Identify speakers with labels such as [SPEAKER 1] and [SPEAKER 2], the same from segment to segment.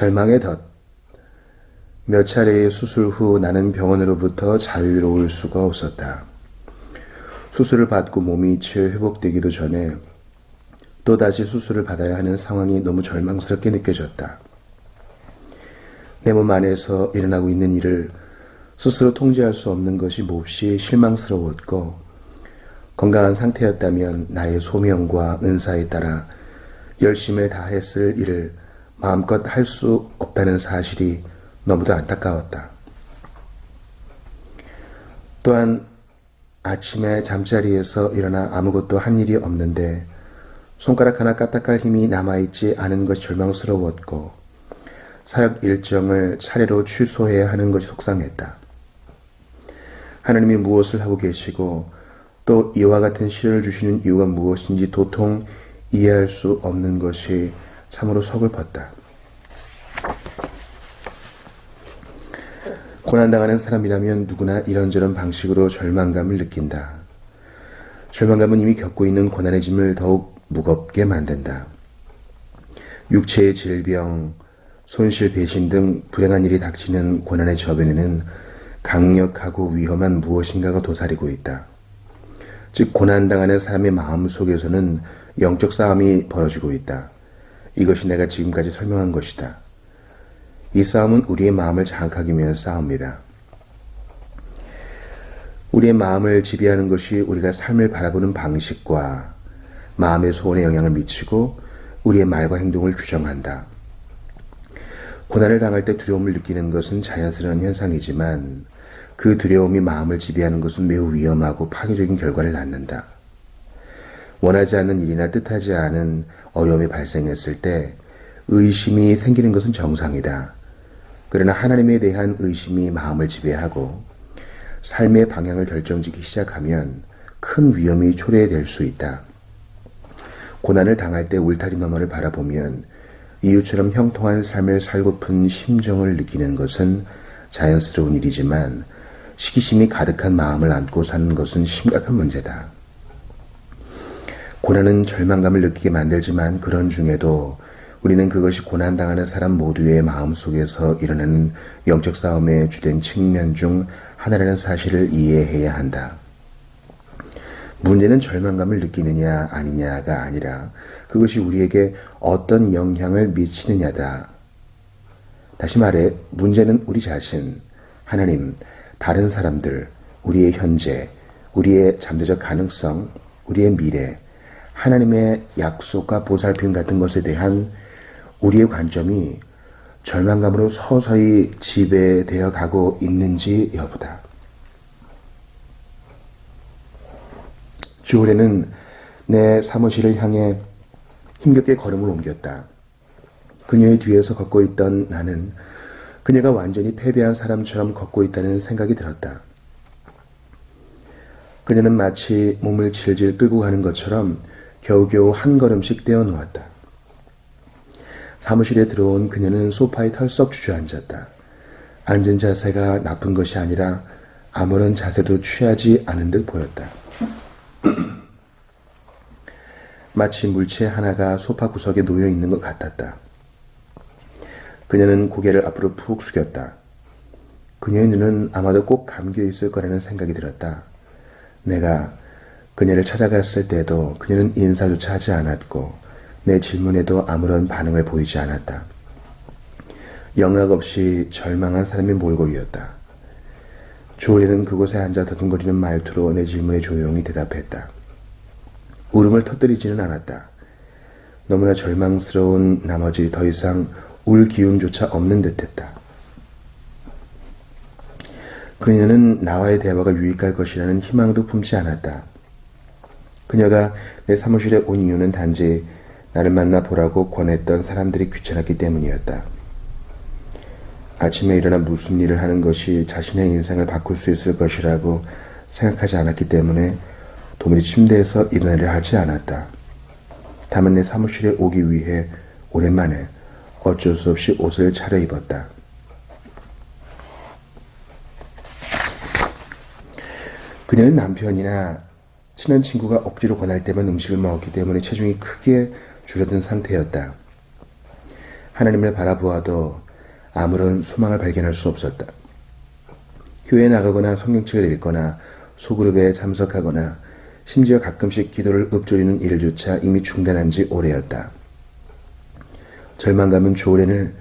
[SPEAKER 1] 절망의 덫. 몇 차례의 수술 후 나는 병원으로부터 자유로울 수가 없었다. 수술을 받고 몸이 채 회복되기도 전에 또다시 수술을 받아야 하는 상황이 너무 절망스럽게 느껴졌다. 내 몸 안에서 일어나고 있는 일을 스스로 통제할 수 없는 것이 몹시 실망스러웠고, 건강한 상태였다면 나의 소명과 은사에 따라 열심을 다했을 일을 마음껏 할 수 없다는 사실이 너무도 안타까웠다. 또한 아침에 잠자리에서 일어나 아무것도 한 일이 없는데 손가락 하나 까딱할 힘이 남아있지 않은 것이 절망스러웠고, 사역 일정을 차례로 취소해야 하는 것이 속상했다. 하나님이 무엇을 하고 계시고 또 이와 같은 시련을 주시는 이유가 무엇인지 도통 이해할 수 없는 것이 참으로 서글펐다. 고난당하는 사람이라면 누구나 이런저런 방식으로 절망감을 느낀다. 절망감은 이미 겪고 있는 고난의 짐을 더욱 무겁게 만든다. 육체의 질병, 손실, 배신 등 불행한 일이 닥치는 고난의 저변에는 강력하고 위험한 무엇인가가 도사리고 있다. 즉, 고난당하는 사람의 마음 속에서는 영적 싸움이 벌어지고 있다. 이것이 내가 지금까지 설명한 것이다. 이 싸움은 우리의 마음을 장악하기 위한 싸움이다. 우리의 마음을 지배하는 것이 우리가 삶을 바라보는 방식과 마음의 소원에 영향을 미치고 우리의 말과 행동을 규정한다. 고난을 당할 때 두려움을 느끼는 것은 자연스러운 현상이지만 그 두려움이 마음을 지배하는 것은 매우 위험하고 파괴적인 결과를 낳는다. 원하지 않는 일이나 뜻하지 않은 어려움이 발생했을 때 의심이 생기는 것은 정상이다. 그러나 하나님에 대한 의심이 마음을 지배하고 삶의 방향을 결정짓기 시작하면 큰 위험이 초래될 수 있다. 고난을 당할 때 울타리 너머를 바라보면 이웃처럼 형통한 삶을 살고픈 심정을 느끼는 것은 자연스러운 일이지만 시기심이 가득한 마음을 안고 사는 것은 심각한 문제다. 고난은 절망감을 느끼게 만들지만 그런 중에도 우리는 그것이 고난당하는 사람 모두의 마음속에서 일어나는 영적 싸움의 주된 측면 중 하나라는 사실을 이해해야 한다. 문제는 절망감을 느끼느냐 아니냐가 아니라 그것이 우리에게 어떤 영향을 미치느냐다. 다시 말해 문제는 우리 자신, 하나님, 다른 사람들, 우리의 현재, 우리의 잠재적 가능성, 우리의 미래, 하나님의 약속과 보살핌 같은 것에 대한 우리의 관점이 절망감으로 서서히 지배되어 가고 있는지 여부다. 주올해는 내 사무실을 향해 힘겹게 걸음을 옮겼다. 그녀의 뒤에서 걷고 있던 나는 그녀가 완전히 패배한 사람처럼 걷고 있다는 생각이 들었다. 그녀는 마치 몸을 질질 끌고 가는 것처럼 겨우겨우 한 걸음씩 떼어 놓았다. 사무실에 들어온 그녀는 소파에 털썩 주저앉았다. 앉은 자세가 나쁜 것이 아니라 아무런 자세도 취하지 않은 듯 보였다. 마치 물체 하나가 소파 구석에 놓여 있는 것 같았다. 그녀는 고개를 앞으로 푹 숙였다. 그녀의 눈은 아마도 꼭 감겨 있을 거라는 생각이 들었다. 내가 그녀를 찾아갔을 때도 그녀는 인사조차 하지 않았고 내 질문에도 아무런 반응을 보이지 않았다. 영락없이 절망한 사람의 몰골이었다. 조리는 그곳에 앉아 더듬거리는 말투로 내 질문에 조용히 대답했다. 울음을 터뜨리지는 않았다. 너무나 절망스러운 나머지 더 이상 울 기운조차 없는 듯했다. 그녀는 나와의 대화가 유익할 것이라는 희망도 품지 않았다. 그녀가 내 사무실에 온 이유는 단지 나를 만나 보라고 권했던 사람들이 귀찮았기 때문이었다. 아침에 일어나 무슨 일을 하는 것이 자신의 인생을 바꿀 수 있을 것이라고 생각하지 않았기 때문에 도무지 침대에서 일어나려 하지 않았다. 다만 내 사무실에 오기 위해 오랜만에 어쩔 수 없이 옷을 차려입었다. 그녀는 남편이나 친한 친구가 억지로 권할 때만 음식을 먹었기 때문에 체중이 크게 줄어든 상태였다. 하나님을 바라보아도 아무런 소망을 발견할 수 없었다. 교회에 나가거나 성경책을 읽거나 소그룹에 참석하거나 심지어 가끔씩 기도를 읊조리는 일조차 이미 중단한 지 오래였다. 절망감은 조렌을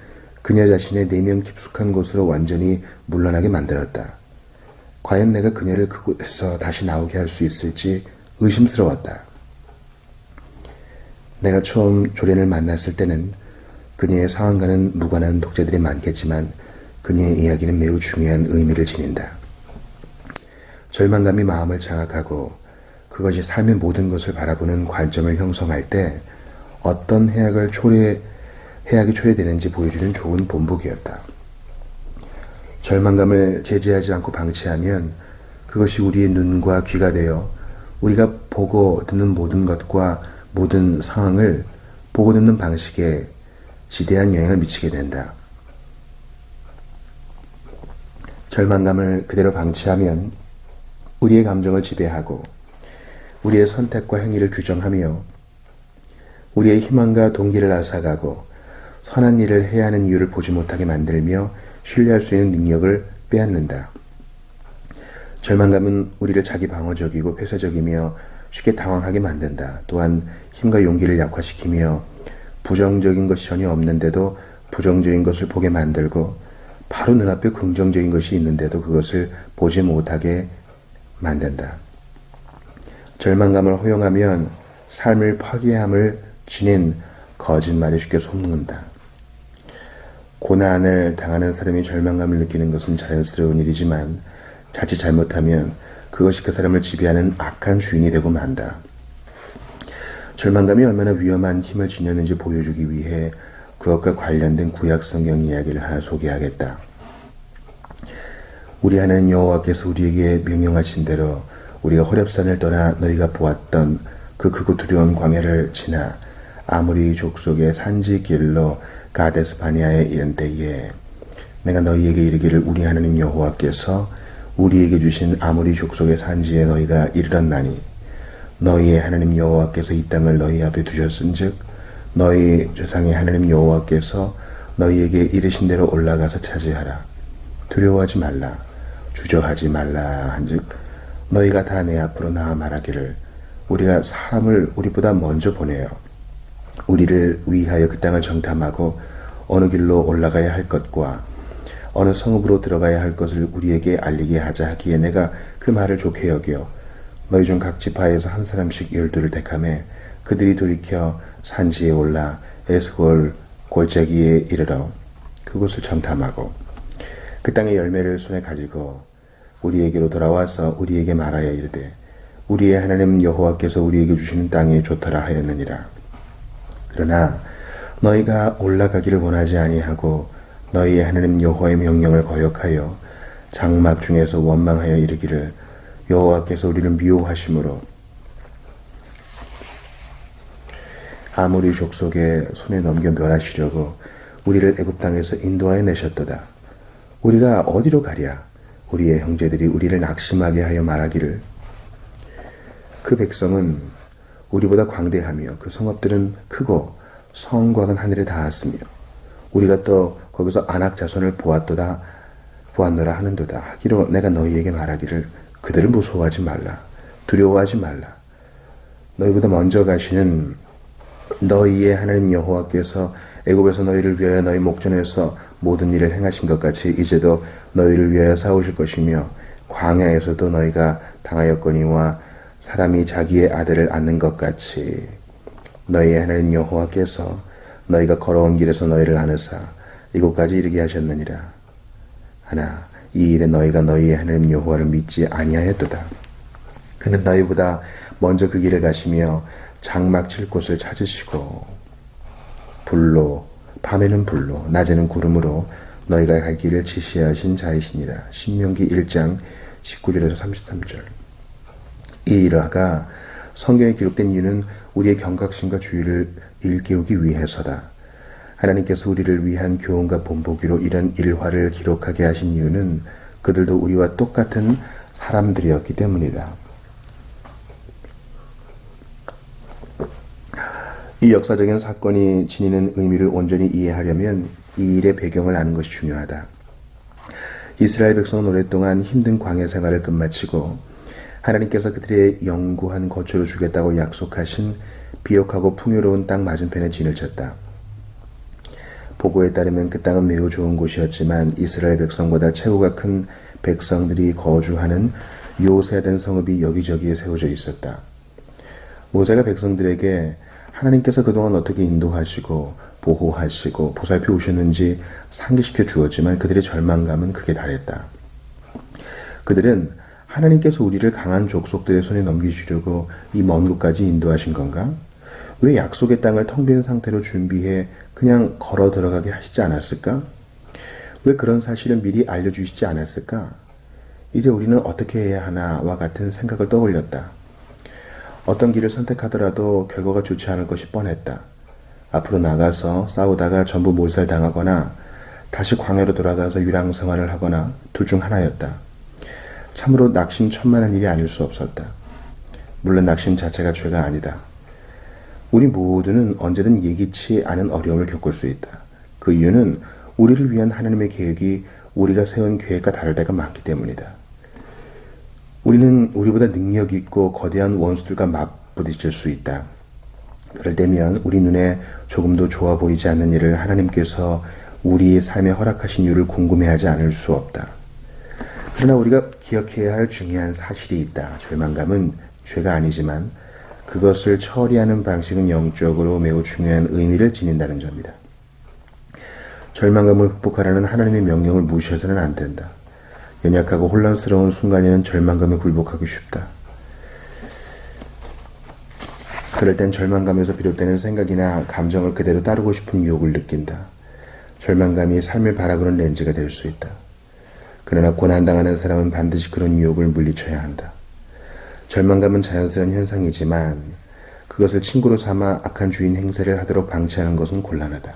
[SPEAKER 1] 그녀 자신의 내면 깊숙한 곳으로 완전히 물러나게 만들었다. 과연 내가 그녀를 그곳에서 다시 나오게 할 수 있을지 의심스러웠다. 내가 처음 조렌을 만났을 때는 그녀의 상황과는 무관한 독자들이 많겠지만 그녀의 이야기는 매우 중요한 의미를 지닌다. 절망감이 마음을 장악하고 그것이 삶의 모든 것을 바라보는 관점을 형성할 때 어떤 해악이 초래되는지 보여주는 좋은 본보기였다. 절망감을 제재하지 않고 방치하면 그것이 우리의 눈과 귀가 되어 우리가 보고 듣는 모든 것과 모든 상황을 보고 듣는 방식에 지대한 영향을 미치게 된다. 절망감을 그대로 방치하면 우리의 감정을 지배하고 우리의 선택과 행위를 규정하며 우리의 희망과 동기를 앗아가고 선한 일을 해야 하는 이유를 보지 못하게 만들며 신뢰할 수 있는 능력을 빼앗는다. 절망감은 우리를 자기 방어적이고 폐쇄적이며 쉽게 당황하게 만든다. 또한 힘과 용기를 약화시키며 부정적인 것이 전혀 없는데도 부정적인 것을 보게 만들고 바로 눈앞에 긍정적인 것이 있는데도 그것을 보지 못하게 만든다. 절망감을 허용하면 삶을 파괴함을 지닌 거짓말이 쉽게 속는다. 고난을 당하는 사람이 절망감을 느끼는 것은 자연스러운 일이지만 자칫 잘못하면 그것이 그 사람을 지배하는 악한 주인이 되고 만다. 절망감이 얼마나 위험한 힘을 지녔는지 보여주기 위해 그것과 관련된 구약 성경 이야기를 하나 소개하겠다. 우리 하나님 여호와께서 우리에게 명령하신 대로 우리가 호렙산을 떠나 너희가 보았던 그 크고 두려운 광야를 지나 아모리 족속의 산지 길로 가데스 바니아에 이른 때에 내가 너희에게 이르기를 우리 하나님 여호와께서 우리에게 주신 아모리 족속의 산지에 너희가 이르렀나니 너희의 하나님 여호와께서 이 땅을 너희 앞에 두셨은즉 너희 조상의 하나님 여호와께서 너희에게 이르신 대로 올라가서 차지하라. 두려워하지 말라. 주저하지 말라 한즉 너희가 다 내 앞으로 나와 말하기를 우리가 사람을 우리보다 먼저 보내어 우리를 위하여 그 땅을 정탐하고 어느 길로 올라가야 할 것과 어느 성읍으로 들어가야 할 것을 우리에게 알리게 하자 하기에 내가 그 말을 좋게 여겨 너희 중 각 지파에서 한 사람씩 12를 택하매 그들이 돌이켜 산지에 올라 에스골 골짜기에 이르러 그곳을 정탐하고 그 땅의 열매를 손에 가지고 우리에게로 돌아와서 우리에게 말하여 이르되 우리의 하나님 여호와께서 우리에게 주시는 땅이 좋더라 하였느니라. 그러나 너희가 올라가기를 원하지 아니하고 너희의 하나님 여호와의 명령을 거역하여 장막 중에서 원망하여 이르기를 여호와께서 우리를 미워하심으로 아모리 족속의 손에 넘겨 멸하시려고 우리를 애굽 땅에서 인도하여 내셨도다. 우리가 어디로 가랴? 우리의 형제들이 우리를 낙심하게 하여 말하기를 그 백성은 우리보다 광대하며 그 성읍들은 크고 성곽은 하늘에 닿았으며 우리가 또 거기서 안악 자손을 보았노라 하는도다. 하기로 내가 너희에게 말하기를 그들을 무서워하지 말라. 두려워하지 말라. 너희보다 먼저 가시는 너희의 하나님 여호와께서 애굽에서 너희를 위하여 너희 목전에서 모든 일을 행하신 것 같이 이제도 너희를 위하여 싸우실 것이며 광야에서도 너희가 당하였거니와 사람이 자기의 아들을 안는 것 같이 너희의 하나님 여호와께서 너희가 걸어온 길에서 너희를 안으사 이곳까지 이르게 하셨느니라. 하나 이 일에 너희가 너희의 하나님 여호와를 믿지 아니하였도다. 그는 너희보다 먼저 그 길을 가시며 장막 칠 곳을 찾으시고 불로 밤에는 불로 낮에는 구름으로 너희가 갈 길을 지시하신 자이시니라. 신명기 1장 19절에서 33절. 이 일화가 성경에 기록된 이유는 우리의 경각심과 주의를 일깨우기 위해서다. 하나님께서 우리를 위한 교훈과 본보기로 이런 일화를 기록하게 하신 이유는 그들도 우리와 똑같은 사람들이었기 때문이다. 이 역사적인 사건이 지니는 의미를 온전히 이해하려면 이 일의 배경을 아는 것이 중요하다. 이스라엘 백성은 오랫동안 힘든 광야 생활을 끝마치고 하나님께서 그들의 영구한 거처로 주겠다고 약속하신 비옥하고 풍요로운 땅 맞은편에 진을 쳤다. 보고에 따르면 그 땅은 매우 좋은 곳이었지만 이스라엘 백성보다 체구가 큰 백성들이 거주하는 요새된 성읍이 여기저기에 세워져 있었다. 모세가 백성들에게 하나님께서 그동안 어떻게 인도하시고 보호하시고 보살펴 오셨는지 상기시켜 주었지만 그들의 절망감은 극에 달했다. 그들은 하나님께서 우리를 강한 족속들의 손에 넘기시려고 이 먼 곳까지 인도하신 건가? 왜 약속의 땅을 텅 빈 상태로 준비해 그냥 걸어 들어가게 하시지 않았을까? 왜 그런 사실을 미리 알려주시지 않았을까? 이제 우리는 어떻게 해야 하나와 같은 생각을 떠올렸다. 어떤 길을 선택하더라도 결과가 좋지 않을 것이 뻔했다. 앞으로 나가서 싸우다가 전부 몰살당하거나 다시 광야로 돌아가서 유랑 생활을 하거나 둘 중 하나였다. 참으로 낙심천만한 일이 아닐 수 없었다. 물론 낙심 자체가 죄가 아니다. 우리 모두는 언제든 예기치 않은 어려움을 겪을 수 있다. 그 이유는 우리를 위한 하나님의 계획이 우리가 세운 계획과 다를 때가 많기 때문이다. 우리는 우리보다 능력 있고 거대한 원수들과 맞부딪힐 수 있다. 그럴 때면 우리 눈에 조금도 좋아 보이지 않는 일을 하나님께서 우리의 삶에 허락하신 이유를 궁금해하지 않을 수 없다. 그러나 우리가 기억해야 할 중요한 사실이 있다. 절망감은 죄가 아니지만 그것을 처리하는 방식은 영적으로 매우 중요한 의미를 지닌다는 점이다. 절망감을 극복하라는 하나님의 명령을 무시해서는 안 된다. 연약하고 혼란스러운 순간에는 절망감에 굴복하기 쉽다. 그럴 땐 절망감에서 비롯되는 생각이나 감정을 그대로 따르고 싶은 유혹을 느낀다. 절망감이 삶을 바라보는 렌즈가 될 수 있다. 그러나 고난당하는 사람은 반드시 그런 유혹을 물리쳐야 한다. 절망감은 자연스러운 현상이지만 그것을 친구로 삼아 악한 주인 행세를 하도록 방치하는 것은 곤란하다.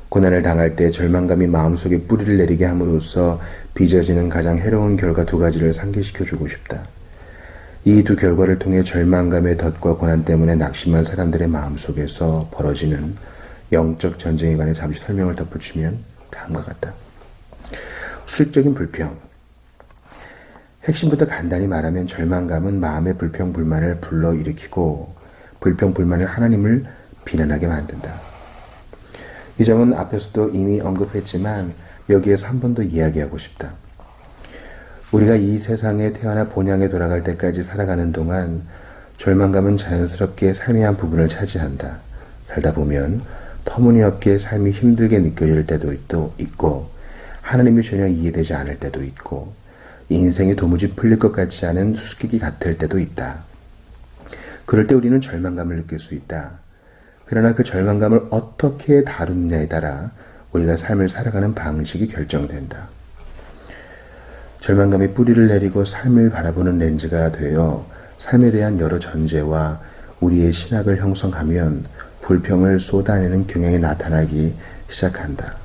[SPEAKER 1] 고난을 당할 때 절망감이 마음속에 뿌리를 내리게 함으로써 빚어지는 가장 해로운 결과 두 가지를 상기시켜주고 싶다. 이 두 결과를 통해 절망감의 덫과 고난 때문에 낙심한 사람들의 마음속에서 벌어지는 영적 전쟁에 관해 잠시 설명을 덧붙이면 다음과 같다. 수직적인 불평. 핵심부터 간단히 말하면 절망감은 마음의 불평, 불만을 불러일으키고 불평, 불만을 하나님을 비난하게 만든다. 이 점은 앞에서도 이미 언급했지만 여기에서 한 번 더 이야기하고 싶다. 우리가 이 세상에 태어나 본향에 돌아갈 때까지 살아가는 동안 절망감은 자연스럽게 삶의 한 부분을 차지한다. 살다 보면 터무니없게 삶이 힘들게 느껴질 때도 있고 하나님이 전혀 이해되지 않을 때도 있고 인생이 도무지 풀릴 것 같지 않은 수수께끼 같을 때도 있다. 그럴 때 우리는 절망감을 느낄 수 있다. 그러나 그 절망감을 어떻게 다루느냐에 따라 우리가 삶을 살아가는 방식이 결정된다. 절망감이 뿌리를 내리고 삶을 바라보는 렌즈가 되어 삶에 대한 여러 전제와 우리의 신학을 형성하면 불평을 쏟아내는 경향이 나타나기 시작한다.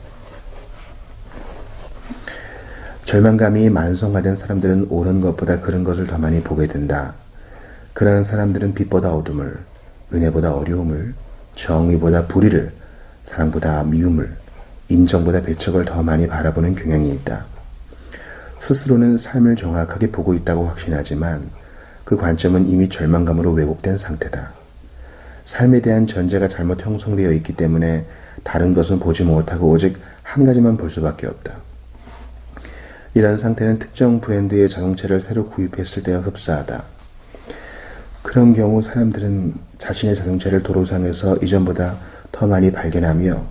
[SPEAKER 1] 절망감이 만성화된 사람들은 옳은 것보다 그른 것을 더 많이 보게 된다. 그러한 사람들은 빛보다 어둠을, 은혜보다 어려움을, 정의보다 불의를, 사랑보다 미움을, 인정보다 배척을 더 많이 바라보는 경향이 있다. 스스로는 삶을 정확하게 보고 있다고 확신하지만 그 관점은 이미 절망감으로 왜곡된 상태다. 삶에 대한 전제가 잘못 형성되어 있기 때문에 다른 것은 보지 못하고 오직 한 가지만 볼 수밖에 없다. 이런 상태는 특정 브랜드의 자동차를 새로 구입했을 때와 흡사하다. 그런 경우 사람들은 자신의 자동차를 도로상에서 이전보다 더 많이 발견하며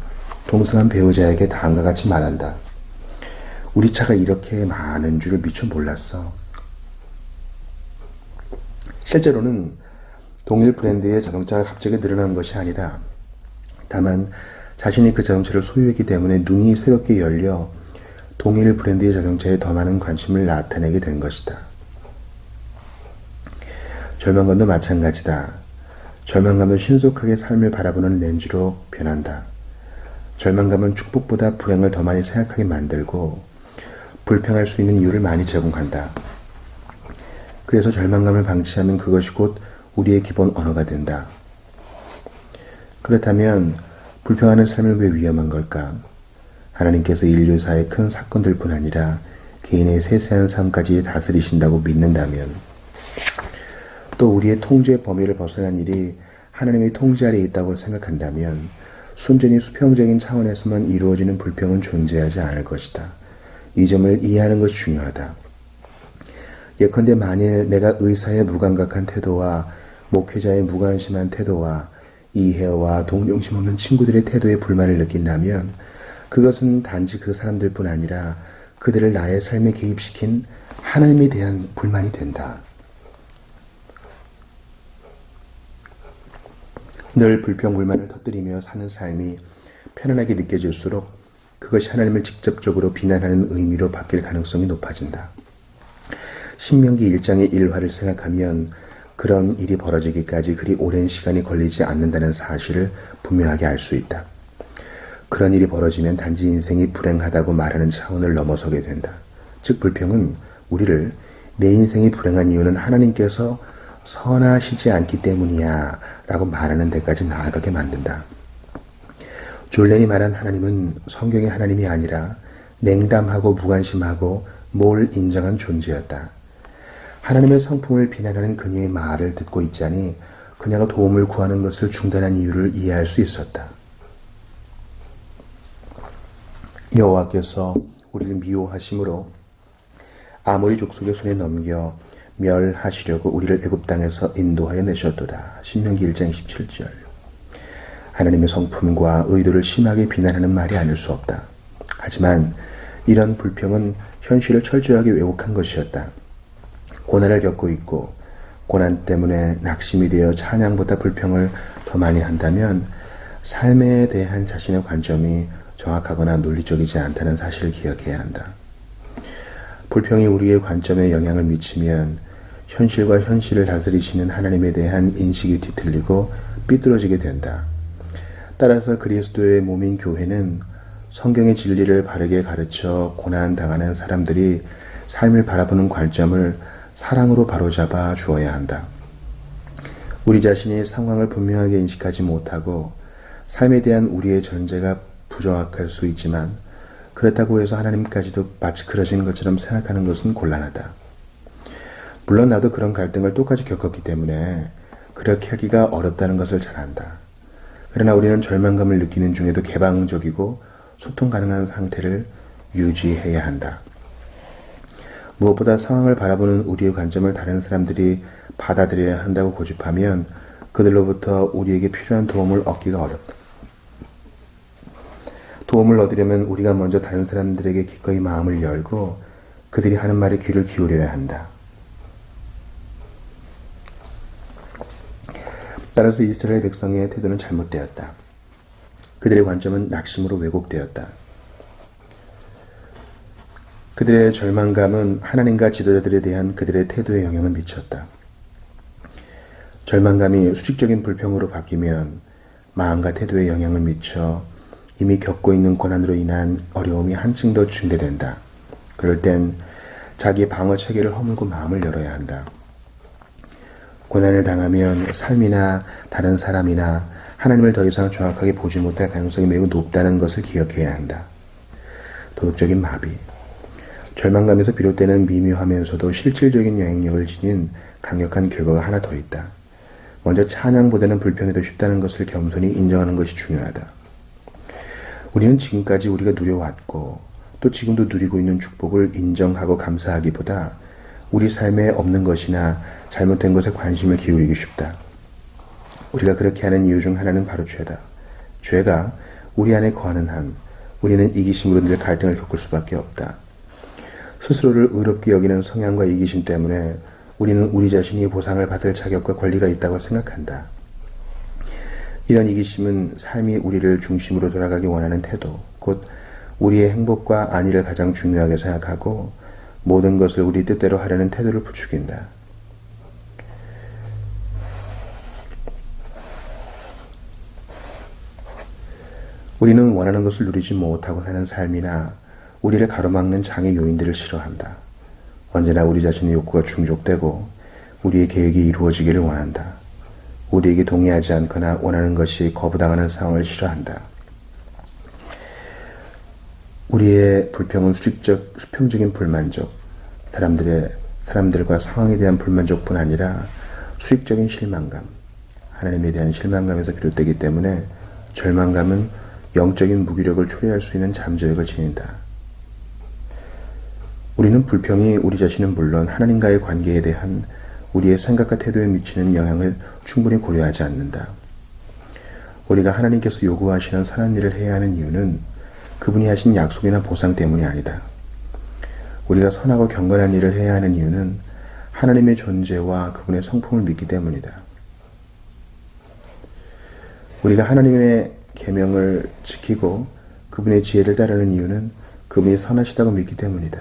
[SPEAKER 1] 동승한 배우자에게 다음과 같이 말한다. 우리 차가 이렇게 많은 줄을 미처 몰랐어. 실제로는 동일 브랜드의 자동차가 갑자기 늘어난 것이 아니다. 다만 자신이 그 자동차를 소유했기 때문에 눈이 새롭게 열려 동일 브랜드의 자동차에 더 많은 관심을 나타내게 된 것이다. 절망감도 마찬가지다. 절망감은 신속하게 삶을 바라보는 렌즈로 변한다. 절망감은 축복보다 불행을 더 많이 생각하게 만들고 불평할 수 있는 이유를 많이 제공한다. 그래서 절망감을 방치하면 그것이 곧 우리의 기본 언어가 된다. 그렇다면 불평하는 삶은 왜 위험한 걸까? 하나님께서 인류사의 큰 사건들뿐 아니라 개인의 세세한 삶까지 다스리신다고 믿는다면, 또 우리의 통제 범위를 벗어난 일이 하나님의 통제 아래 있다고 생각한다면 순전히 수평적인 차원에서만 이루어지는 불평은 존재하지 않을 것이다. 이 점을 이해하는 것이 중요하다. 예컨대 만일 내가 의사의 무감각한 태도와 목회자의 무관심한 태도와 이해와 동정심 없는 친구들의 태도에 불만을 느낀다면 그것은 단지 그 사람들뿐 아니라 그들을 나의 삶에 개입시킨 하나님에 대한 불만이 된다. 늘 불평불만을 터뜨리며 사는 삶이 편안하게 느껴질수록 그것이 하나님을 직접적으로 비난하는 의미로 바뀔 가능성이 높아진다. 신명기 1장의 일화를 생각하면 그런 일이 벌어지기까지 그리 오랜 시간이 걸리지 않는다는 사실을 분명하게 알 수 있다. 그런 일이 벌어지면 단지 인생이 불행하다고 말하는 차원을 넘어서게 된다. 즉 불평은 우리를 내 인생이 불행한 이유는 하나님께서 선하시지 않기 때문이야 라고 말하는 데까지 나아가게 만든다. 졸렌이 말한 하나님은 성경의 하나님이 아니라 냉담하고 무관심하고 뭘 인정한 존재였다. 하나님의 성품을 비난하는 그녀의 말을 듣고 있자니 그녀가 도움을 구하는 것을 중단한 이유를 이해할 수 있었다. 여호와께서 우리를 미워하심으로 아모리 족속의 손에 넘겨 멸하시려고 우리를 애굽 땅에서 인도하여 내셨도다. 신명기 1장 27절. 하나님의 성품과 의도를 심하게 비난하는 말이 아닐 수 없다. 하지만 이런 불평은 현실을 철저하게 왜곡한 것이었다. 고난을 겪고 있고 고난 때문에 낙심이 되어 찬양보다 불평을 더 많이 한다면 삶에 대한 자신의 관점이 정확하거나 논리적이지 않다는 사실을 기억해야 한다. 불평이 우리의 관점에 영향을 미치면 현실과 현실을 다스리시는 하나님에 대한 인식이 뒤틀리고 삐뚤어지게 된다. 따라서 그리스도의 몸인 교회는 성경의 진리를 바르게 가르쳐 고난당하는 사람들이 삶을 바라보는 관점을 사랑으로 바로잡아 주어야 한다. 우리 자신이 상황을 분명하게 인식하지 못하고 삶에 대한 우리의 전제가 부정확할 수 있지만 그렇다고 해서 하나님까지도 마치 그러신 것처럼 생각하는 것은 곤란하다. 물론 나도 그런 갈등을 똑같이 겪었기 때문에 그렇게 하기가 어렵다는 것을 잘 안다. 그러나 우리는 절망감을 느끼는 중에도 개방적이고 소통 가능한 상태를 유지해야 한다. 무엇보다 상황을 바라보는 우리의 관점을 다른 사람들이 받아들여야 한다고 고집하면 그들로부터 우리에게 필요한 도움을 얻기가 어렵다. 도움을 얻으려면 우리가 먼저 다른 사람들에게 기꺼이 마음을 열고 그들이 하는 말에 귀를 기울여야 한다. 따라서 이스라엘 백성의 태도는 잘못되었다. 그들의 관점은 낙심으로 왜곡되었다. 그들의 절망감은 하나님과 지도자들에 대한 그들의 태도에 영향을 미쳤다. 절망감이 수직적인 불평으로 바뀌면 마음과 태도에 영향을 미쳐 이미 겪고 있는 고난으로 인한 어려움이 한층 더 증대된다. 그럴 땐 자기의 방어 체계를 허물고 마음을 열어야 한다. 고난을 당하면 삶이나 다른 사람이나 하나님을 더 이상 정확하게 보지 못할 가능성이 매우 높다는 것을 기억해야 한다. 도덕적인 마비. 절망감에서 비롯되는 미묘하면서도 실질적인 영향력을 지닌 강력한 결과가 하나 더 있다. 먼저 찬양보다는 불평이 더 쉽다는 것을 겸손히 인정하는 것이 중요하다. 우리는 지금까지 우리가 누려왔고 또 지금도 누리고 있는 축복을 인정하고 감사하기보다 우리 삶에 없는 것이나 잘못된 것에 관심을 기울이기 쉽다. 우리가 그렇게 하는 이유 중 하나는 바로 죄다. 죄가 우리 안에 거하는 한 우리는 이기심으로 늘 갈등을 겪을 수밖에 없다. 스스로를 의롭게 여기는 성향과 이기심 때문에 우리는 우리 자신이 보상을 받을 자격과 권리가 있다고 생각한다. 이런 이기심은 삶이 우리를 중심으로 돌아가기 원하는 태도, 곧 우리의 행복과 안위를 가장 중요하게 생각하고 모든 것을 우리 뜻대로 하려는 태도를 부추긴다. 우리는 원하는 것을 누리지 못하고 사는 삶이나 우리를 가로막는 장애 요인들을 싫어한다. 언제나 우리 자신의 욕구가 충족되고 우리의 계획이 이루어지기를 원한다. 우리에게 동의하지 않거나 원하는 것이 거부당하는 상황을 싫어한다. 우리의 불평은 수평적인 불만족, 사람들과 상황에 대한 불만족뿐 아니라 수익적인 실망감, 하나님에 대한 실망감에서 비롯되기 때문에 절망감은 영적인 무기력을 초래할 수 있는 잠재력을 지닌다. 우리는 불평이 우리 자신은 물론 하나님과의 관계에 대한 우리의 생각과 태도에 미치는 영향을 충분히 고려하지 않는다. 우리가 하나님께서 요구하시는 선한 일을 해야 하는 이유는 그분이 하신 약속이나 보상 때문이 아니다. 우리가 선하고 경건한 일을 해야 하는 이유는 하나님의 존재와 그분의 성품을 믿기 때문이다. 우리가 하나님의 계명을 지키고 그분의 지혜를 따르는 이유는 그분이 선하시다고 믿기 때문이다.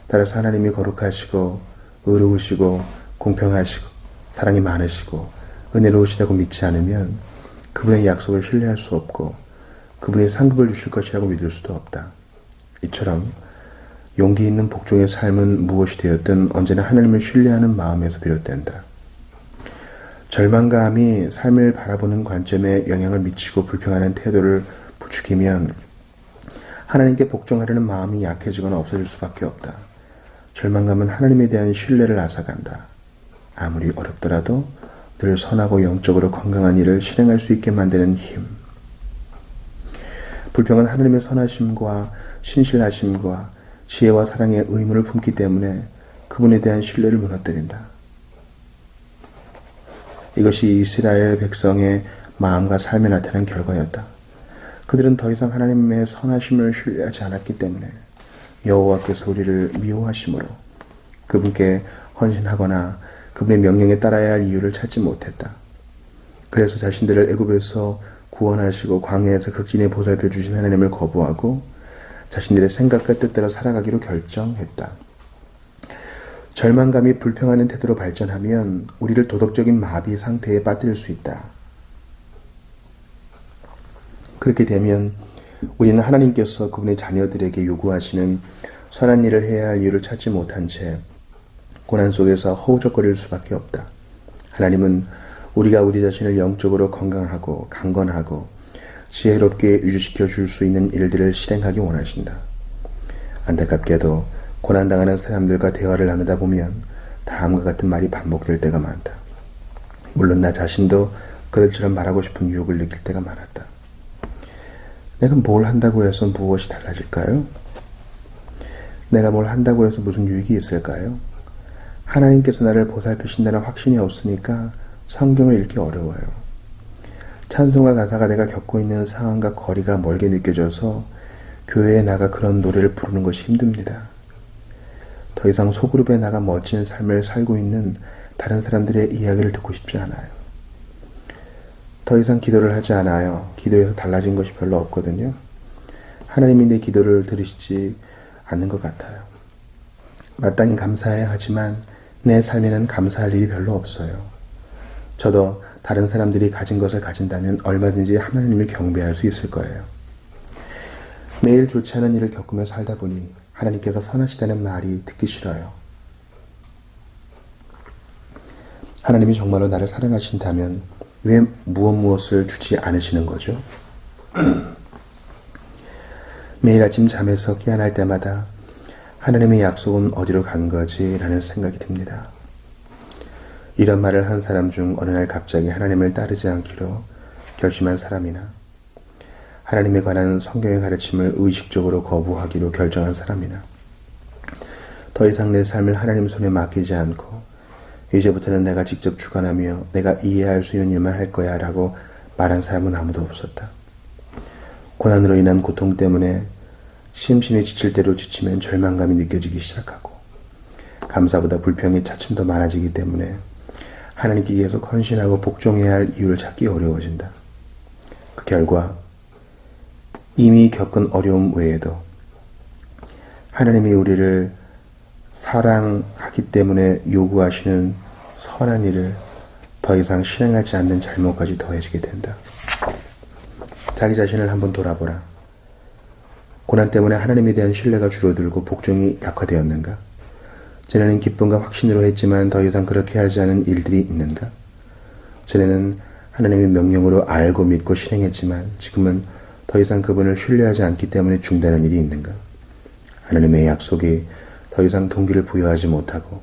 [SPEAKER 1] 따라서 하나님이 거룩하시고 의로우시고 공평하시고 사랑이 많으시고 은혜로우시다고 믿지 않으면 그분의 약속을 신뢰할 수 없고 그분이 상급을 주실 것이라고 믿을 수도 없다. 이처럼 용기 있는 복종의 삶은 무엇이 되었든 언제나 하나님을 신뢰하는 마음에서 비롯된다. 절망감이 삶을 바라보는 관점에 영향을 미치고 불평하는 태도를 부추기면 하나님께 복종하려는 마음이 약해지거나 없어질 수밖에 없다. 절망감은 하나님에 대한 신뢰를 앗아간다. 아무리 어렵더라도 늘 선하고 영적으로 건강한 일을 실행할 수 있게 만드는 힘. 불평은 하나님의 선하심과 신실하심과 지혜와 사랑의 의무를 품기 때문에 그분에 대한 신뢰를 무너뜨린다. 이것이 이스라엘 백성의 마음과 삶에 나타난 결과였다. 그들은 더 이상 하나님의 선하심을 신뢰하지 않았기 때문에 여호와께서 우리를 미워하심으로 그분께 헌신하거나 그분의 명령에 따라야 할 이유를 찾지 못했다. 그래서 자신들을 애굽에서 구원하시고 광야에서 극진히 보살펴 주신 하나님을 거부하고 자신들의 생각과 뜻대로 살아가기로 결정했다. 절망감이 불평하는 태도로 발전하면 우리를 도덕적인 마비 상태에 빠뜨릴 수 있다. 그렇게 되면 우리는 하나님께서 그분의 자녀들에게 요구하시는 선한 일을 해야 할 이유를 찾지 못한 채 고난 속에서 허우적거릴 수밖에 없다. 하나님은 우리가 우리 자신을 영적으로 건강하고 강건하고 지혜롭게 유지시켜 줄 수 있는 일들을 실행하기 원하신다. 안타깝게도 고난당하는 사람들과 대화를 나누다 보면 다음과 같은 말이 반복될 때가 많다. 물론 나 자신도 그들처럼 말하고 싶은 유혹을 느낄 때가 많았다. 내가 뭘 한다고 해서 무엇이 달라질까요? 내가 뭘 한다고 해서 무슨 유익이 있을까요? 하나님께서 나를 보살피신다는 확신이 없으니까 성경을 읽기 어려워요. 찬송가 가사가 내가 겪고 있는 상황과 거리가 멀게 느껴져서 교회에 나가 그런 노래를 부르는 것이 힘듭니다. 더 이상 소그룹에 나가 멋진 삶을 살고 있는 다른 사람들의 이야기를 듣고 싶지 않아요. 더 이상 기도를 하지 않아요. 기도에서 달라진 것이 별로 없거든요. 하나님이 내 기도를 들으시지 않는 것 같아요. 마땅히 감사해야 하지만 내 삶에는 감사할 일이 별로 없어요. 저도 다른 사람들이 가진 것을 가진다면 얼마든지 하나님을 경배할 수 있을 거예요. 매일 좋지 않은 일을 겪으며 살다 보니 하나님께서 선하시다는 말이 듣기 싫어요. 하나님이 정말로 나를 사랑하신다면 왜 무엇을 주지 않으시는 거죠? 매일 아침 잠에서 깨어날 때마다 하나님의 약속은 어디로 간 거지? 라는 생각이 듭니다. 이런 말을 한 사람 중 어느 날 갑자기 하나님을 따르지 않기로 결심한 사람이나 하나님에 관한 성경의 가르침을 의식적으로 거부하기로 결정한 사람이나 더 이상 내 삶을 하나님 손에 맡기지 않고 이제부터는 내가 직접 주관하며 내가 이해할 수 있는 일만 할 거야 라고 말한 사람은 아무도 없었다. 고난으로 인한 고통 때문에 심신이 지칠 대로 지치면 절망감이 느껴지기 시작하고 감사보다 불평이 차츰 더 많아지기 때문에 하나님께 계속 헌신하고 복종해야 할 이유를 찾기 어려워진다. 그 결과 이미 겪은 어려움 외에도 하나님이 우리를 사랑하기 때문에 요구하시는 선한 일을 더 이상 실행하지 않는 잘못까지 더해지게 된다. 자기 자신을 한번 돌아보라. 고난 때문에 하나님에 대한 신뢰가 줄어들고 복종이 약화되었는가? 전에는 기쁨과 확신으로 했지만 더 이상 그렇게 하지 않은 일들이 있는가? 전에는 하나님의 명령으로 알고 믿고 실행했지만 지금은 더 이상 그분을 신뢰하지 않기 때문에 중단한 일이 있는가? 하나님의 약속이 더 이상 동기를 부여하지 못하고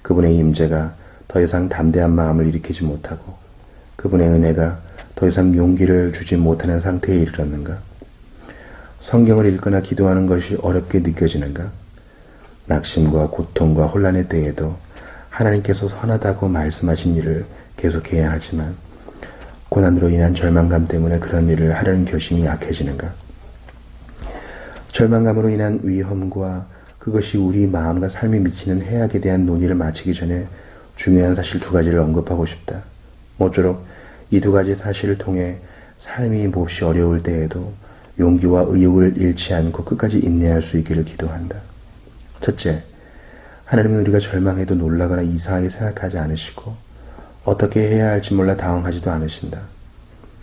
[SPEAKER 1] 그분의 임재가 더 이상 담대한 마음을 일으키지 못하고 그분의 은혜가 더 이상 용기를 주지 못하는 상태에 이르렀는가? 성경을 읽거나 기도하는 것이 어렵게 느껴지는가? 낙심과 고통과 혼란의 때에도 하나님께서 선하다고 말씀하신 일을 계속해야 하지만 고난으로 인한 절망감 때문에 그런 일을 하려는 결심이 약해지는가? 절망감으로 인한 위험과 그것이 우리 마음과 삶에 미치는 해악에 대한 논의를 마치기 전에 중요한 사실 두 가지를 언급하고 싶다. 모쪼록 이 두 가지 사실을 통해 삶이 몹시 어려울 때에도 용기와 의욕을 잃지 않고 끝까지 인내할 수 있기를 기도한다. 첫째, 하나님은 우리가 절망해도 놀라거나 이상하게 생각하지 않으시고 어떻게 해야 할지 몰라 당황하지도 않으신다.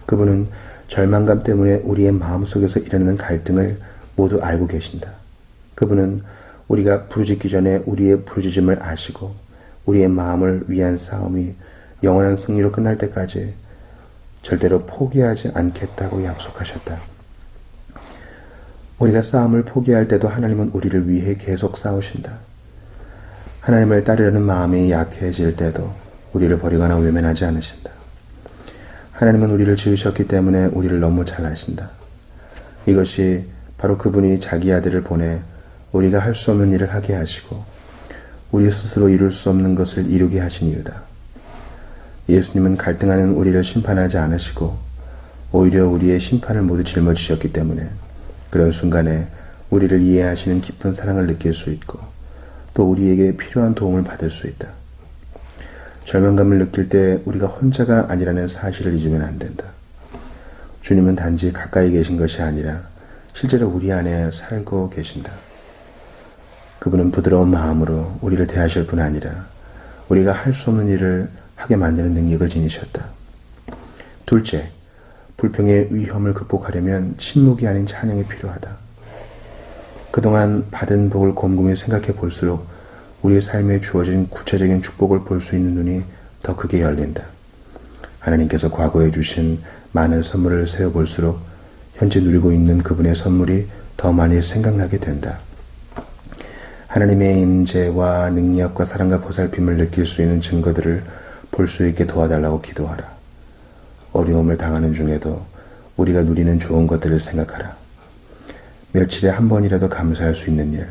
[SPEAKER 1] 그분은 절망감 때문에 우리의 마음속에서 일어나는 갈등을 모두 알고 계신다. 그분은 우리가 부르짖기 전에 우리의 부르짖음을 아시고 우리의 마음을 위한 싸움이 영원한 승리로 끝날 때까지 절대로 포기하지 않겠다고 약속하셨다. 우리가 싸움을 포기할 때도 하나님은 우리를 위해 계속 싸우신다. 하나님을 따르려는 마음이 약해질 때도 우리를 버리거나 외면하지 않으신다. 하나님은 우리를 지으셨기 때문에 우리를 너무 잘 아신다. 이것이 바로 그분이 자기 아들을 보내 우리가 할 수 없는 일을 하게 하시고 우리 스스로 이룰 수 없는 것을 이루게 하신 이유다. 예수님은 갈등하는 우리를 심판하지 않으시고 오히려 우리의 심판을 모두 짊어지셨기 때문에 그런 순간에 우리를 이해하시는 깊은 사랑을 느낄 수 있고 또 우리에게 필요한 도움을 받을 수 있다. 절망감을 느낄 때 우리가 혼자가 아니라는 사실을 잊으면 안 된다. 주님은 단지 가까이 계신 것이 아니라 실제로 우리 안에 살고 계신다. 그분은 부드러운 마음으로 우리를 대하실 뿐 아니라 우리가 할 수 없는 일을 하게 만드는 능력을 지니셨다. 둘째, 불평의 위험을 극복하려면 침묵이 아닌 찬양이 필요하다. 그동안 받은 복을 곰곰이 생각해 볼수록 우리의 삶에 주어진 구체적인 축복을 볼 수 있는 눈이 더 크게 열린다. 하나님께서 과거에 주신 많은 선물을 세어볼수록 현재 누리고 있는 그분의 선물이 더 많이 생각나게 된다. 하나님의 임재와 능력과 사랑과 보살핌을 느낄 수 있는 증거들을 볼 수 있게 도와달라고 기도하라. 어려움을 당하는 중에도 우리가 누리는 좋은 것들을 생각하라. 며칠에 한 번이라도 감사할 수 있는 일,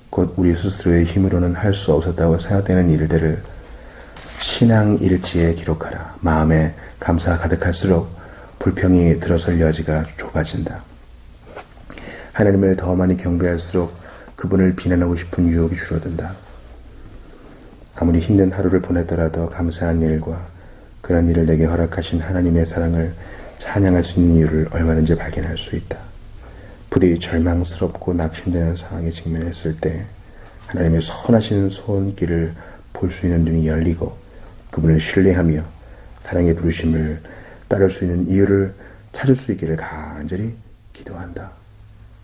[SPEAKER 1] 곧 우리 스스로의 힘으로는 할 수 없었다고 생각되는 일들을 신앙 일지에 기록하라. 마음에 감사가 가득할수록 불평이 들어설 여지가 좁아진다. 하나님을 더 많이 경배할수록 그분을 비난하고 싶은 유혹이 줄어든다. 아무리 힘든 하루를 보내더라도 감사한 일과 그런 일을 내게 허락하신 하나님의 사랑을 찬양할 수 있는 이유를 얼마든지 발견할 수 있다. 부디 절망스럽고 낙심되는 상황에 직면했을 때 하나님의 선하신 손길을 볼 수 있는 눈이 열리고 그분을 신뢰하며 사랑의 부르심을 따를 수 있는 이유를 찾을 수 있기를 간절히 기도한다.